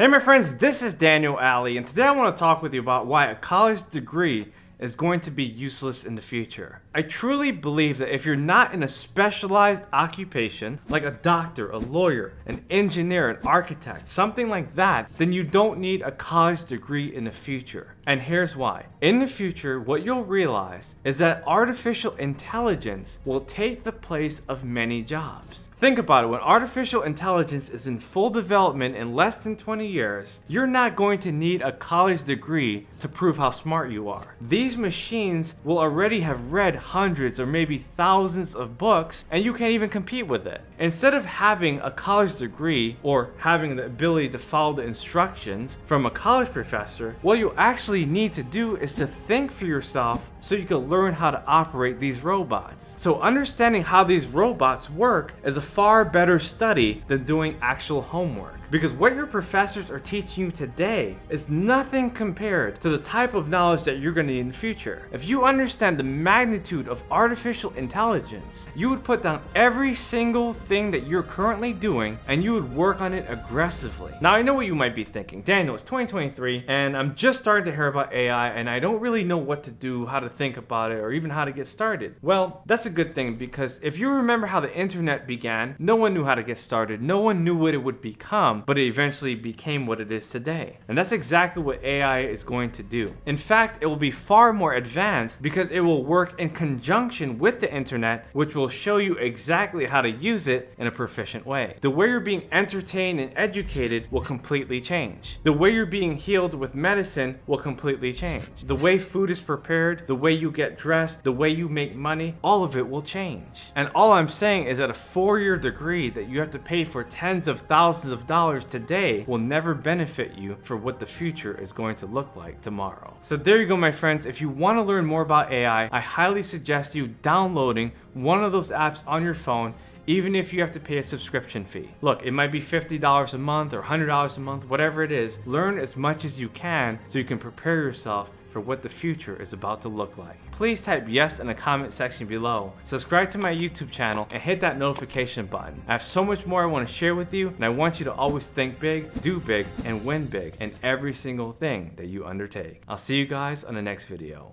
Hey my friends, this is Daniel Alley, and today I want to talk with you about why a college degree is going to be useless in the future. I truly believe that if you're not in a specialized occupation, like a doctor, a lawyer, an engineer, an architect, something like that, then you don't need a college degree in the future. And here's why. In the future, what you'll realize is that artificial intelligence will take the place of many jobs. Think about it, when artificial intelligence is in full development in less than 20 years, you're not going to need a college degree to prove how smart you are. These machines will already have read hundreds or maybe thousands of books, and you can't even compete with it. Instead of having a college degree or having the ability to follow the instructions from a college professor, what you actually need to do is to think for yourself so you can learn how to operate these robots. So understanding how these robots work is a far better study than doing actual homework. Because what your professors are teaching you today is nothing compared to the type of knowledge that you're going to need in the future. If you understand the magnitude of artificial intelligence, you would put down every single thing that you're currently doing and you would work on it aggressively. Now I know what you might be thinking. Daniel, it's 2023 and I'm just starting to hear about AI and I don't really know what to do, how to think about it, or even how to get started. Well, that's a good thing, because if you remember how the internet began, no one knew how to get started. No one knew what it would become, but it eventually became what it is today. And that's exactly what AI is going to do. In fact, it will be far more advanced because it will work in conjunction with the internet, which will show you exactly how to use it in a proficient way. The way you're being entertained and educated will completely change. The way you're being healed with medicine will completely change. The way food is prepared, the way you get dressed, the way you make money, all of it will change. And all I'm saying is that a 4-year degree that you have to pay for tens of thousands of dollars today will never benefit you for what the future is going to look like tomorrow. So there you go, my friends. If you want to learn more about AI, I highly suggest you downloading one of those apps on your phone, even if you have to pay a subscription fee. Look, it might be $50 a month or $100 a month, whatever it is. Learn as much as you can so you can prepare yourself for what the future is about to look like. Please type yes in the comment section below. Subscribe to my YouTube channel and hit that notification button. I have so much more I want to share with you, and I want you to always think big, do big, and win big in every single thing that you undertake. I'll see you guys on the next video.